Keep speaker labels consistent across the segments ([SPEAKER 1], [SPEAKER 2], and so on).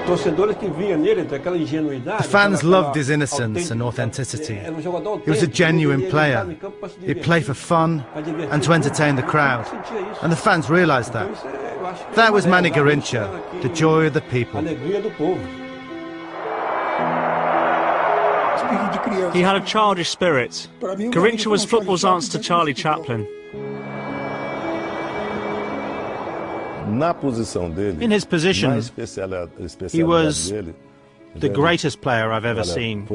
[SPEAKER 1] The fans loved his innocence and authenticity. He was a genuine player. He'd play for fun and to entertain the crowd. And the fans realised that. That was Manny Garrincha, the joy of the people.
[SPEAKER 2] He had a childish spirit. Garrincha was football's answer to Charlie Chaplin.
[SPEAKER 3] In his position, he was the greatest player I've ever seen.
[SPEAKER 4] It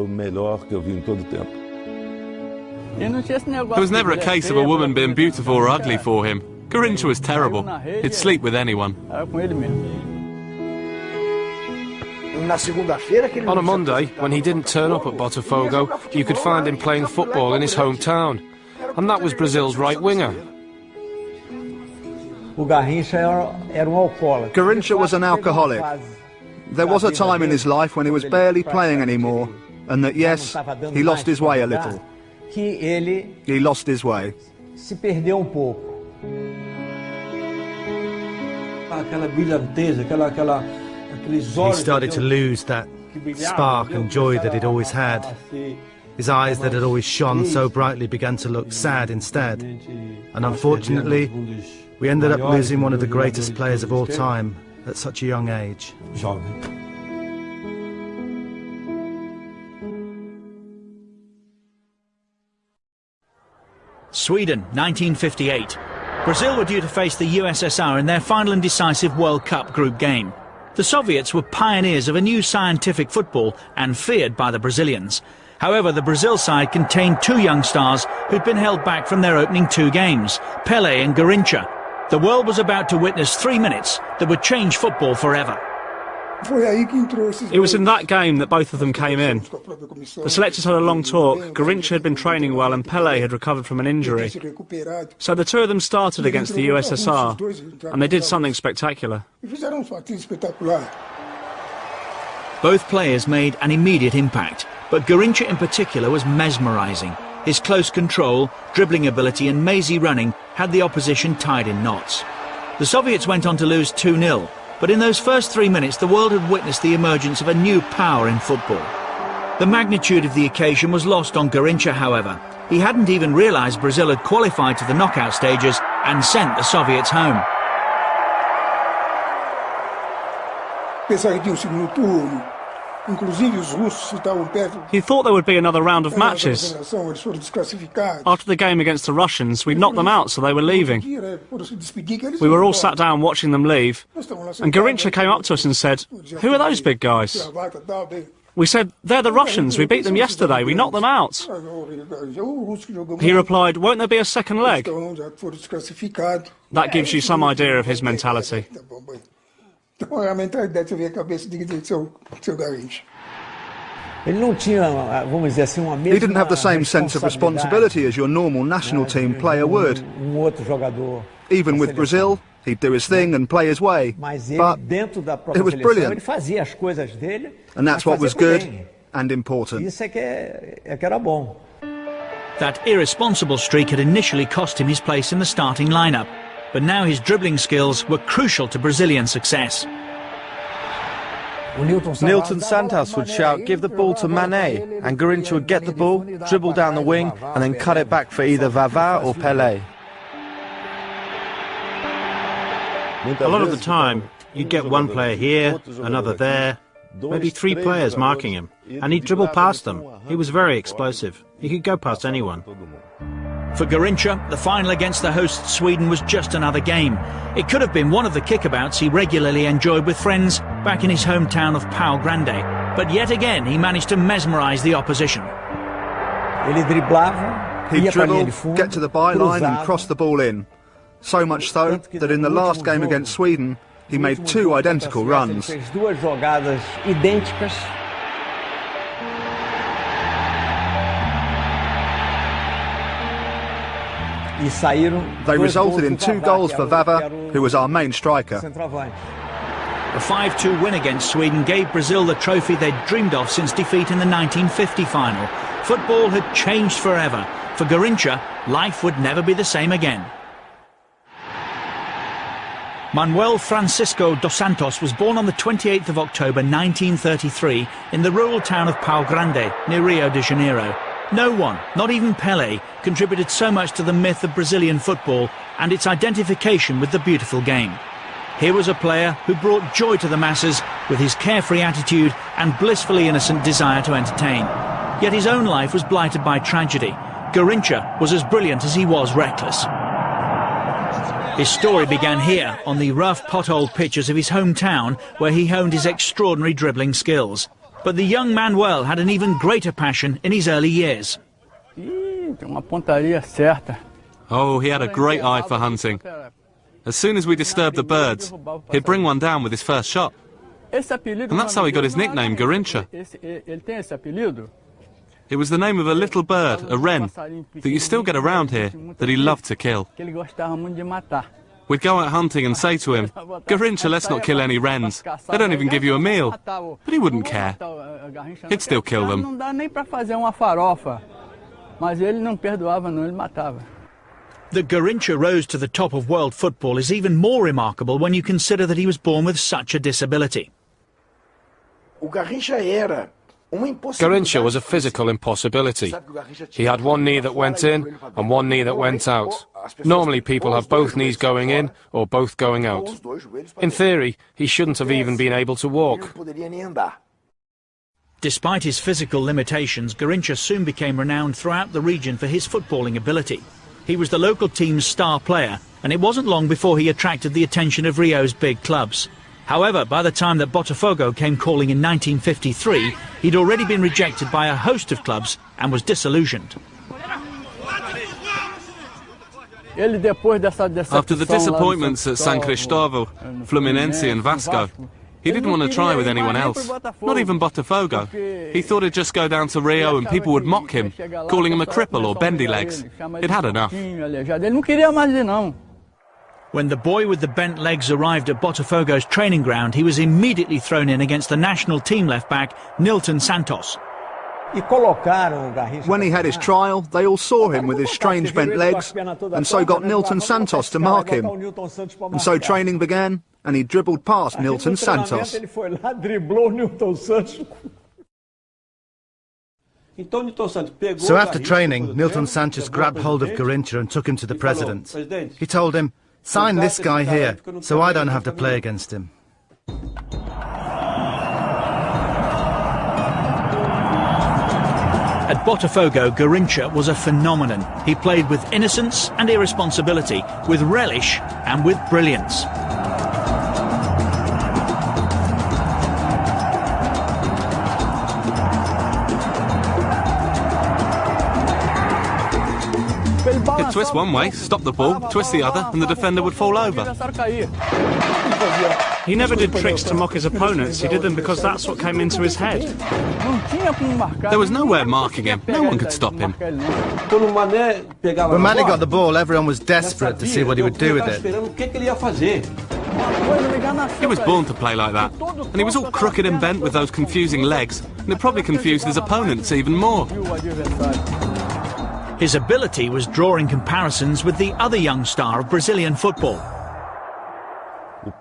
[SPEAKER 4] was never a case of a woman being beautiful or ugly for him. Garrincha was terrible. He'd sleep with anyone.
[SPEAKER 5] On a Monday, when he didn't turn up at Botafogo, you could find him playing football in his hometown. And that was Brazil's right winger.
[SPEAKER 6] Garrincha was an alcoholic. There was a time in his life when he was barely playing anymore, and that, yes, he lost his way a little. He lost his way.
[SPEAKER 1] He started to lose that spark and joy that he'd always had. His eyes that had always shone so brightly began to look sad instead. And unfortunately, we ended up losing one of the greatest players of all time at such a young age.
[SPEAKER 7] Sweden, 1958. Brazil were due to face the USSR in their final and decisive World Cup group game. The Soviets were pioneers of a new scientific football and feared by the Brazilians. However, the Brazil side contained two young stars who'd been held back from their opening two games, Pele and Garrincha. The world was about to witness 3 minutes that would change football forever.
[SPEAKER 2] It was in that game that both of them came in. The selectors had a long talk. Garrincha had been training well and Pele had recovered from an injury. So the two of them started against the USSR, and they did something spectacular.
[SPEAKER 7] Both players made an immediate impact, but Garrincha in particular was mesmerising. His close control, dribbling ability and mazy running had the opposition tied in knots. The Soviets went on to lose 2-0, but in those first 3 minutes the world had witnessed the emergence of a new power in football. The magnitude of the occasion was lost on Garrincha, however. He hadn't even realised Brazil had qualified to the knockout stages and sent the Soviets home.
[SPEAKER 2] He thought there would be another round of matches. After the game against the Russians, we knocked them out, so they were leaving. We were all sat down watching them leave, and Garrincha came up to us and said, "Who are those big guys?" We said, "They're the Russians, we beat them yesterday, we knocked them out." He replied, "Won't there be a second leg?" That gives you some idea of his mentality.
[SPEAKER 6] He didn't have the same sense of responsibility as your normal national team player would. Even with Brazil, he'd do his thing and play his way. But it was brilliant. And that's what was good and important.
[SPEAKER 7] That irresponsible streak had initially cost him his place in the starting lineup, but now his dribbling skills were crucial to Brazilian success.
[SPEAKER 8] Nilton Santos would shout, "Give the ball to Mané," and Garrincha would get the ball, dribble down the wing, and then cut it back for either Vavá or Pele.
[SPEAKER 3] A lot of the time, you'd get one player here, another there, maybe 3 players marking him, and he'd dribble past them. He was very explosive. He could go past anyone.
[SPEAKER 7] For Garrincha, the final against the host Sweden was just another game. It could have been one of the kickabouts he regularly enjoyed with friends back in his hometown of Pau Grande. But yet again, he managed to mesmerise the opposition.
[SPEAKER 6] He'd dribble, get to the byline and cross the ball in. So much so that in the last game against Sweden, he made 2 identical runs. They resulted in 2 goals for Vavá, who was our main striker.
[SPEAKER 7] The 5-2 win against Sweden gave Brazil the trophy they'd dreamed of since defeat in the 1950 final. Football had changed forever. For Garrincha, life would never be the same again. Manuel Francisco dos Santos was born on the 28th of October 1933 in the rural town of Pau Grande, near Rio de Janeiro. No one, not even Pele, contributed so much to the myth of Brazilian football and its identification with the beautiful game. Here was a player who brought joy to the masses with his carefree attitude and blissfully innocent desire to entertain. Yet his own life was blighted by tragedy. Garrincha was as brilliant as he was reckless. His story began here, on the rough, potholed pitches of his hometown, where he honed his extraordinary dribbling skills. But the young Manuel had an even greater passion in his early years.
[SPEAKER 4] Oh, he had a great eye for hunting. As soon as we disturbed the birds, he'd bring one down with his first shot. And that's how he got his nickname, Garrincha. It was the name of a little bird, a wren, that you still get around here, that he loved to kill. We'd go out hunting and say to him, "Garrincha, let's not kill any wrens. They don't even give you a meal." But he wouldn't care. He'd still kill them.
[SPEAKER 7] That Garrincha rose to the top of world football is even more remarkable when you consider that he was born with such a disability.
[SPEAKER 5] Garrincha was a physical impossibility. He had one knee that went in and one knee that went out. Normally people have both knees going in or both going out. In theory, he shouldn't have even been able to walk.
[SPEAKER 7] Despite his physical limitations, Garrincha soon became renowned throughout the region for his footballing ability. He was the local team's star player, and it wasn't long before he attracted the attention of Rio's big clubs. However, by the time that Botafogo came calling in 1953, he'd already been rejected by a host of clubs and was disillusioned.
[SPEAKER 4] After the disappointments at San Cristóbal, Fluminense and Vasco, he didn't want to try with anyone else, not even Botafogo. He thought he'd just go down to Rio and people would mock him, calling him a cripple or bendy legs. He'd had enough.
[SPEAKER 7] When the boy with the bent legs arrived at Botafogo's training ground, he was immediately thrown in against the national team left-back, Nilton Santos.
[SPEAKER 6] When he had his trial, they all saw him with his strange bent legs, and so got Nilton Santos to mark him. And so training began, and he dribbled past Nilton Santos.
[SPEAKER 1] So after training, Nilton Santos grabbed hold of Garrincha and took him to the president. He told him, "Sign this guy here, so I don't have to play against him."
[SPEAKER 7] At Botafogo, Garrincha was a phenomenon. He played with innocence and irresponsibility, with relish and with brilliance.
[SPEAKER 4] He'd twist one way, stop the ball, twist the other, and the defender would fall over.
[SPEAKER 2] He never did tricks to mock his opponents, he did them because that's what came into his head.
[SPEAKER 4] There was nowhere marking him, no one could stop him.
[SPEAKER 1] When Manny got the ball, everyone was desperate to see what he would do with it.
[SPEAKER 4] He was born to play like that, and he was all crooked and bent with those confusing legs, and it probably confused his opponents even more.
[SPEAKER 7] His ability was drawing comparisons with the other young star of Brazilian football.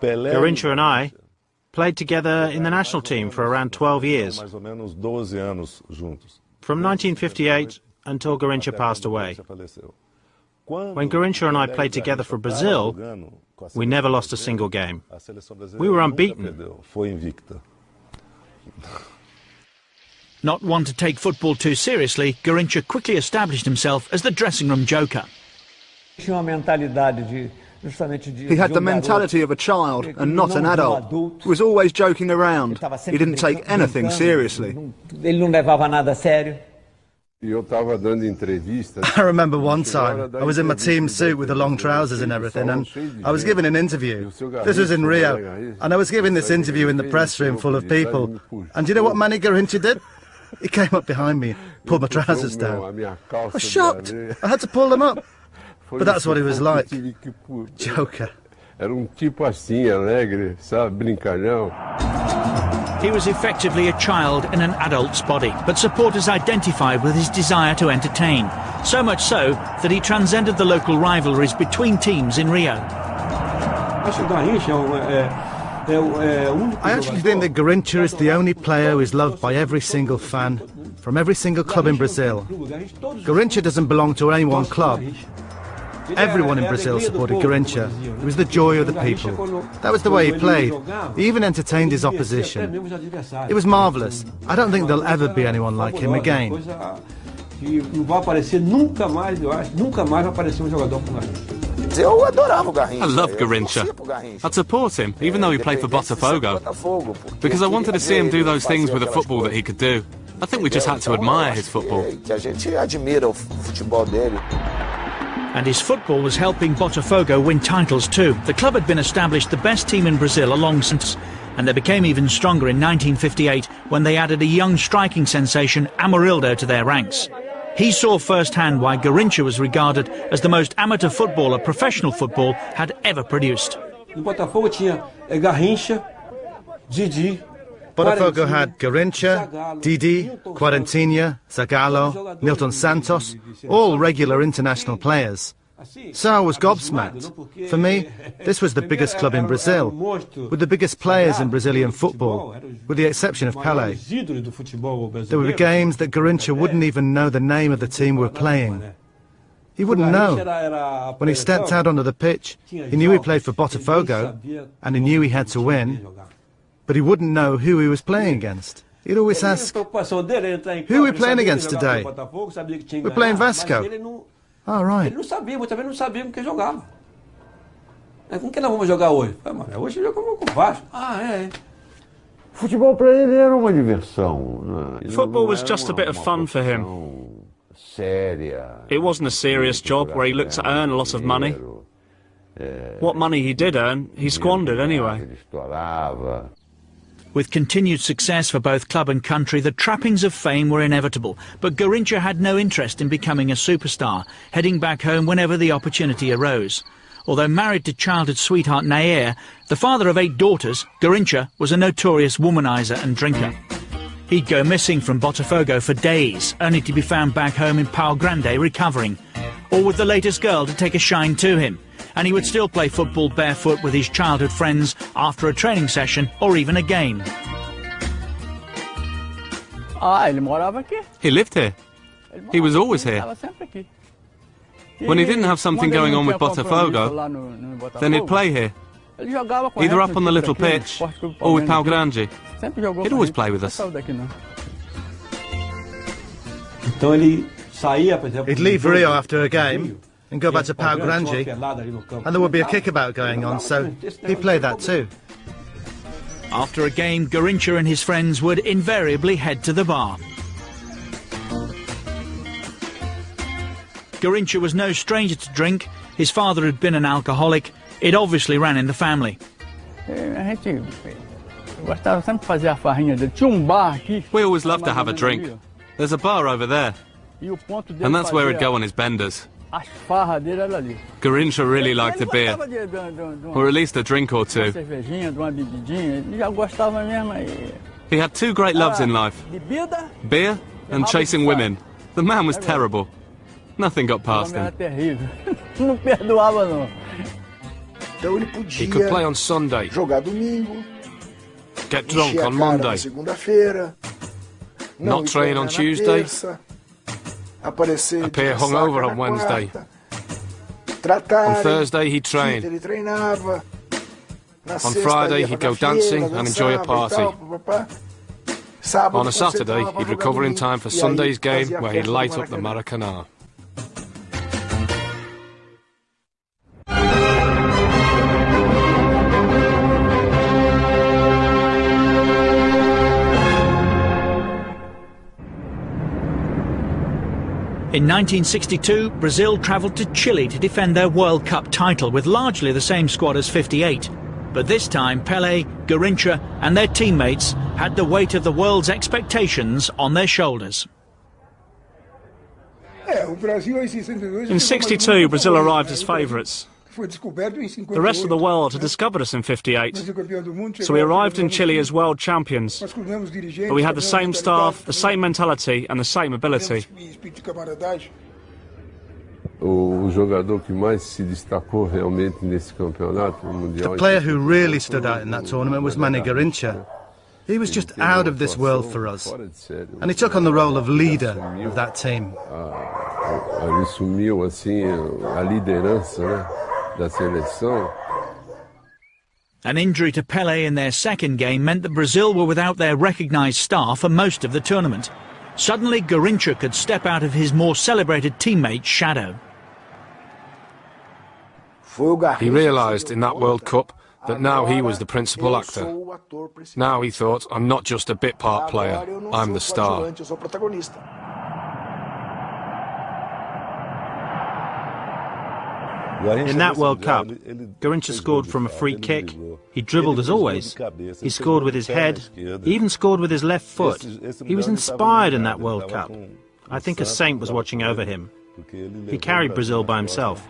[SPEAKER 3] Garrincha and I played together in the national team for around 12 years, from 1958 until Garrincha passed away. When Garrincha and I played together for Brazil, we never lost a single game. We were unbeaten.
[SPEAKER 7] Not one to take football too seriously, Garrincha quickly established himself as the dressing room joker.
[SPEAKER 6] He had the mentality of a child and not an adult. He was always joking around. He didn't take anything seriously.
[SPEAKER 1] I remember one time, I was in my team suit with the long trousers and everything, and I was giving an interview. This was in Rio, and I was giving this interview in the press room full of people. And do you know what Manny Garrincha did? He came up behind me, pulled my trousers down. I was shocked. I had to pull them up. But that's what he was like. Joker.
[SPEAKER 7] He was effectively a child in an adult's body, but supporters identified with his desire to entertain. So much so that he transcended the local rivalries between teams in Rio.
[SPEAKER 1] I actually think that Garrincha is the only player who is loved by every single fan, from every single club in Brazil. Garrincha doesn't belong to any one club. Everyone in Brazil supported Garrincha. He was the joy of the people. That was the way he played. He even entertained his opposition. It was marvellous. I don't think there'll ever be anyone like him again.
[SPEAKER 3] I love Garrincha. I'd support him, even though he played for Botafogo, because I wanted to see him do those things with a football that he could do. I think we just had to admire his football.
[SPEAKER 7] And his football was helping Botafogo win titles too. The club had been established the best team in Brazil along since, and they became even stronger in 1958 when they added a young striking sensation, Amarildo, to their ranks. He saw firsthand why Garrincha was regarded as the most amateur footballer professional football had ever produced.
[SPEAKER 1] Botafogo had Garrincha, Didi, Quarentinha, Zagallo, Milton Santos, all regular international players. So I was gobsmacked. For me, this was the biggest club in Brazil, with the biggest players in Brazilian football, with the exception of Pele. There would be games that Garrincha wouldn't even know the name of the team we were playing. He wouldn't know. When he stepped out onto the pitch, he knew he played for Botafogo, and he knew he had to win, but he wouldn't know who he was playing against. He'd always ask, "Who are we playing against today?" "We're playing Vasco." "Oh, right."
[SPEAKER 2] Football was just a bit of fun for him. It wasn't a serious job where he looked to earn a lot of money. What money he did earn, he squandered anyway.
[SPEAKER 7] With continued success for both club and country, the trappings of fame were inevitable, but Garrincha had no interest in becoming a superstar, heading back home whenever the opportunity arose. Although married to childhood sweetheart Nair, the father of 8 daughters, Garrincha was a notorious womanizer and drinker. He'd go missing from Botafogo for days, only to be found back home in Pau Grande recovering, or with the latest girl to take a shine to him. And he would still play football barefoot with his childhood friends after a training session or even a game.
[SPEAKER 4] He lived here. He was always here. When he didn't have something going on with Botafogo, then he'd play here, either up on the little pitch or with Pau Grande. He'd always play with us.
[SPEAKER 1] He'd leave Rio after a game and go back to Pau Grande, and there would be a kickabout going on, so he played that too.
[SPEAKER 7] After a game, Garrincha and his friends would invariably head to the bar. Garrincha was no stranger to drink. His father had been an alcoholic. It obviously ran in the family.
[SPEAKER 4] We always loved to have a drink. There's a bar over there, and that's where he'd go on his benders. Garrincha really liked a beer, or at least a drink or two. He had 2 great loves in life, beer and chasing women. The man was terrible. Nothing got past him.
[SPEAKER 5] He could play on Sunday, get drunk on Monday, not train on Tuesday, appear hungover on Wednesday. On Thursday he'd train. On Friday he'd go dancing and enjoy a party. On a Saturday he'd recover in time for Sunday's game where he'd light up the Maracanã.
[SPEAKER 7] In 1962, Brazil travelled to Chile to defend their World Cup title with largely the same squad as '58. But this time, Pele, Garrincha and their teammates had the weight of the world's expectations on their shoulders.
[SPEAKER 2] In '62, Brazil arrived as favourites. The rest of the world had discovered us in '58, so we arrived in Chile as world champions. But we had the same staff, the same mentality and the same ability.
[SPEAKER 1] The player who really stood out in that tournament was Garrincha. He was just out of this world for us, and he took on the role of leader of that team.
[SPEAKER 7] An injury to Pele in their second game meant that Brazil were without their recognised star for most of the tournament. Suddenly, Garrincha could step out of his more celebrated teammate's shadow.
[SPEAKER 5] He realised in that World Cup that now he was the principal actor. Now he thought, I'm not just a bit part player, I'm the star.
[SPEAKER 3] In that World Cup, Garrincha scored from a free kick. He dribbled as always. He scored with his head. He even scored with his left foot. He was inspired in that World Cup. I think a saint was watching over him. He carried Brazil by himself.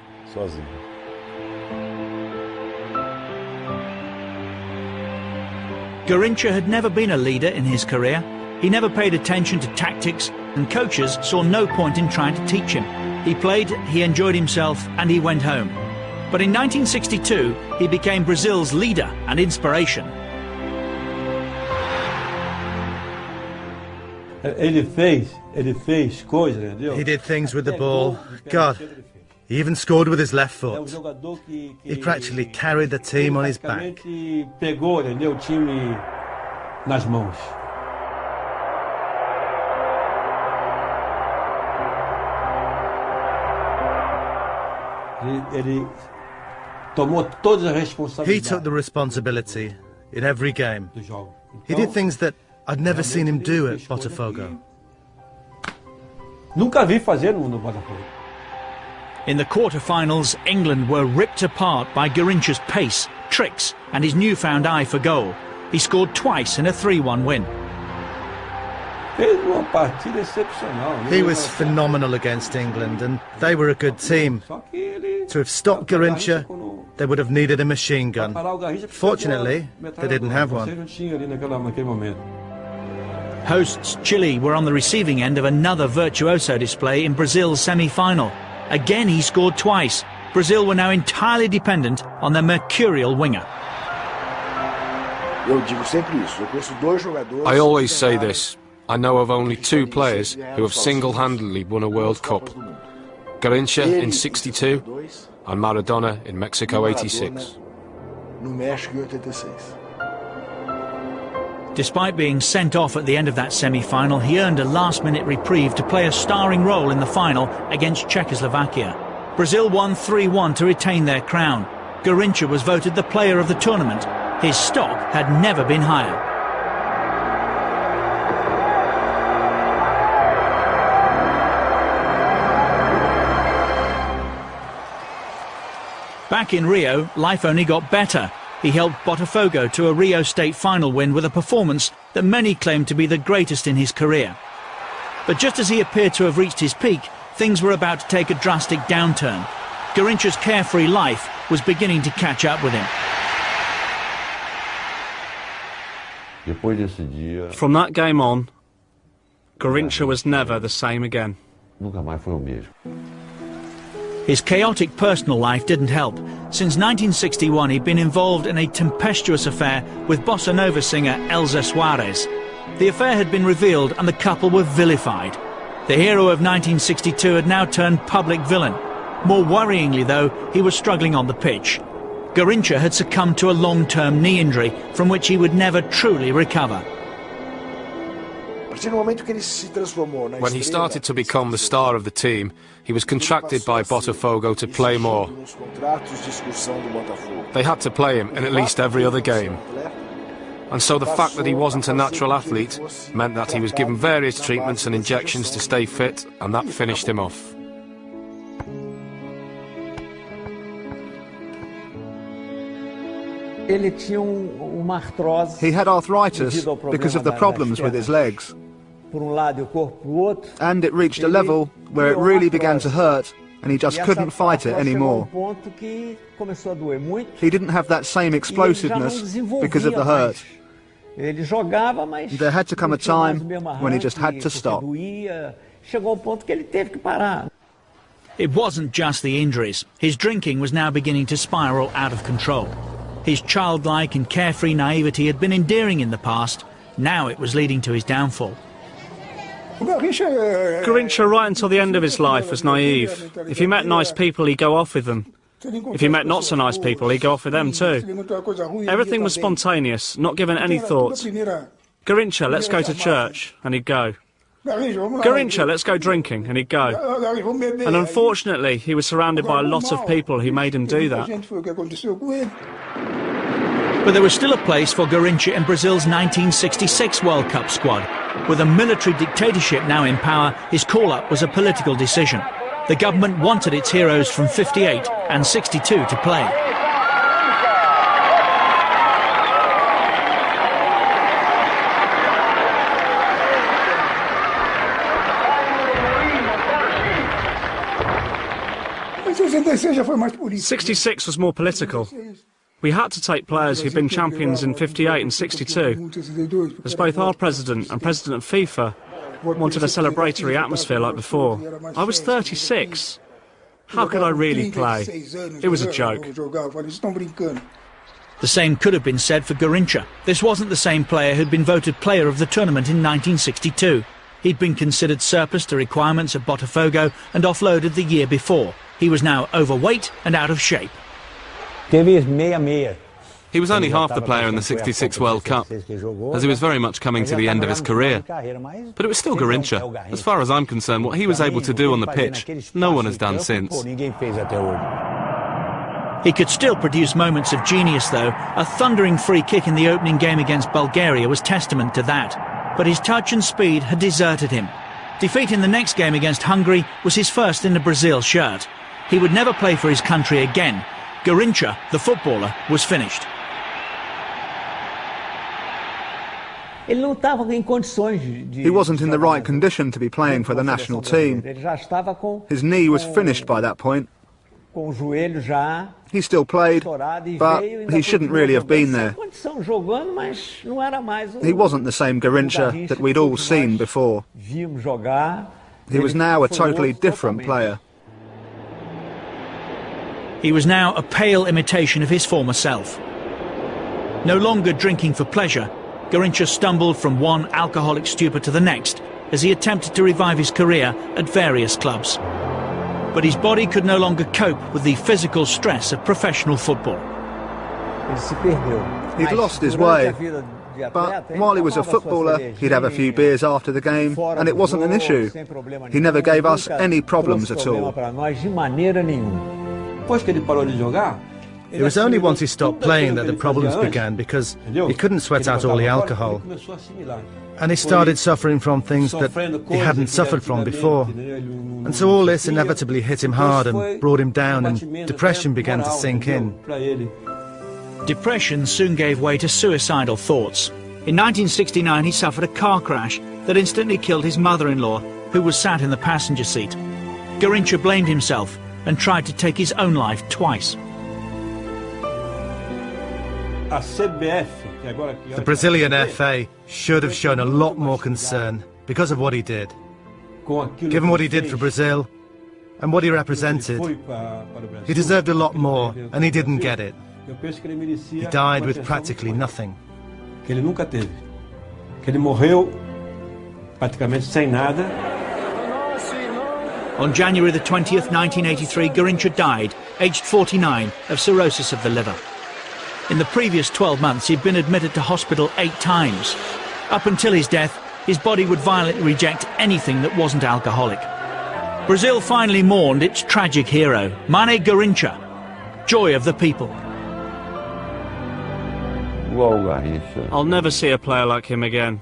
[SPEAKER 7] Garrincha had never been a leader in his career. He never paid attention to tactics, and coaches saw no point in trying to teach him. He played, he enjoyed himself, and he went home. But in 1962, he became Brazil's leader and inspiration.
[SPEAKER 1] He did things with the ball. God, he even scored with his left foot. He practically carried the team on his back. He took the responsibility in every game. He did things that I'd never seen him do at Botafogo.
[SPEAKER 7] In the quarter-finals, England were ripped apart by Garrincha's pace, tricks and his newfound eye for goal. He scored twice in a 3-1 win.
[SPEAKER 1] He was phenomenal against England, and they were a good team. To have stopped Garrincha, they would have needed a machine gun. Fortunately, they didn't have one.
[SPEAKER 7] Hosts Chile were on the receiving end of another virtuoso display in Brazil's semi-final. Again he scored twice. Brazil were now entirely dependent on their mercurial winger.
[SPEAKER 5] I always say this. I know of only two players who have single-handedly won a World Cup. Garrincha in '62 and Maradona in Mexico '86.
[SPEAKER 7] Despite being sent off at the end of that semi-final, he earned a last-minute reprieve to play a starring role in the final against Czechoslovakia. Brazil won 3-1 to retain their crown. Garrincha was voted the player of the tournament. His stock had never been higher. Back in Rio, life only got better. He helped Botafogo to a Rio State final win with a performance that many claimed to be the greatest in his career. But just as he appeared to have reached his peak, things were about to take a drastic downturn. Garrincha's carefree life was beginning to catch up with him.
[SPEAKER 2] From that game on, Garrincha was never the same again.
[SPEAKER 7] His chaotic personal life didn't help. Since 1961, he'd been involved in a tempestuous affair with bossa nova singer Elza Soares. The affair had been revealed and the couple were vilified. The hero of 1962 had now turned public villain. More worryingly, though, he was struggling on the pitch. Garrincha had succumbed to a long-term knee injury from which he would never truly recover.
[SPEAKER 5] When he started to become the star of the team, he was contracted by Botafogo to play more. They had to play him in at least every other game. And so the fact that he wasn't a natural athlete meant that he was given various treatments and injections to stay fit, and that finished him off.
[SPEAKER 6] He had arthritis because of the problems with his legs. And it reached a level where it really began to hurt, and he just couldn't fight it anymore. He didn't have that same explosiveness because of the hurt. There had to come a time when he just had to stop.
[SPEAKER 7] It wasn't just the injuries. His drinking was now beginning to spiral out of control. His childlike and carefree naivety had been endearing in the past. Now it was leading to his downfall.
[SPEAKER 2] Garrincha, right until the end of his life, was naive. If he met nice people, he'd go off with them. If he met not so nice people, he'd go off with them too. Everything was spontaneous, not given any thought. Garrincha, let's go to church, and he'd go. Garrincha, let's go drinking, and he'd go. And unfortunately, he was surrounded by a lot of people who made him do that.
[SPEAKER 7] But there was still a place for Garrincha in Brazil's 1966 World Cup squad. With a military dictatorship now in power, his call-up was a political decision. The government wanted its heroes from 58 and 62 to play.
[SPEAKER 2] '66 was more political. We had to take players who'd been champions in 58 and 62, as both our president and president of FIFA wanted a celebratory atmosphere like before. I was 36. How could I really play? It was a joke.
[SPEAKER 7] The same could have been said for Garrincha. This wasn't the same player who'd been voted player of the tournament in 1962. He'd been considered surplus to requirements at Botafogo and offloaded the year before. He was now overweight and out of shape.
[SPEAKER 4] He was only half the player in the '66 World Cup, as he was very much coming to the end of his career. But it was still Garrincha. As far as I'm concerned, what he was able to do on the pitch, no one has done since.
[SPEAKER 7] He could still produce moments of genius, though. A thundering free kick in the opening game against Bulgaria was testament to that. But his touch and speed had deserted him. Defeat in the next game against Hungary was his first in the Brazil shirt. He would never play for his country again. Garrincha, the footballer, was finished.
[SPEAKER 6] He wasn't in the right condition to be playing for the national team. His knee was finished by that point. He still played, but he shouldn't really have been there. He wasn't the same Garrincha that we'd all seen before. He was now a totally different player.
[SPEAKER 7] He was now a pale imitation of his former self. No longer drinking for pleasure, Garrincha stumbled from one alcoholic stupor to the next as he attempted to revive his career at various clubs. But his body could no longer cope with the physical stress of professional football.
[SPEAKER 6] He'd lost his way, but while he was a footballer, he'd have a few beers after the game, and it wasn't an issue. He never gave us any problems at all.
[SPEAKER 1] It was only once he stopped playing that the problems began, because he couldn't sweat out all the alcohol. And he started suffering from things that he hadn't suffered from before. And so all this inevitably hit him hard and brought him down, and depression began to sink in.
[SPEAKER 7] Depression soon gave way to suicidal thoughts. In 1969 he suffered a car crash that instantly killed his mother-in-law, who was sat in the passenger seat. Garrincha blamed himself and tried to take his own life twice.
[SPEAKER 1] The Brazilian FA should have shown a lot more concern because of what he did. Given what he did for Brazil and what he represented, he deserved a lot more, and he didn't get it. He died with practically nothing.
[SPEAKER 7] On January the 20th, 1983, Garrincha died, aged 49, of cirrhosis of the liver. In the previous 12 months, he'd been admitted to hospital 8 times. Up until his death, his body would violently reject anything that wasn't alcoholic. Brazil finally mourned its tragic hero, Mané Garrincha, joy of the people.
[SPEAKER 2] I'll never see a player like him again.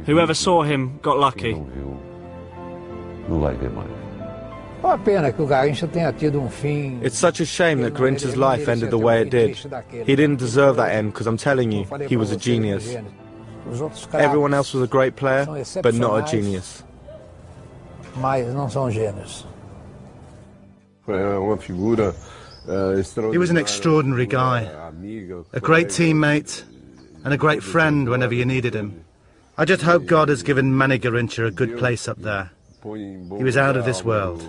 [SPEAKER 2] Whoever saw him got lucky.
[SPEAKER 8] It's such a shame that Garrincha's life ended the way it did. He didn't deserve that end, because I'm telling you, he was a genius. Everyone else was a great player, but not a genius.
[SPEAKER 1] He was an extraordinary guy, a great teammate and a great friend whenever you needed him. I just hope God has given Mané Garrincha a good place up there. He was out of this world.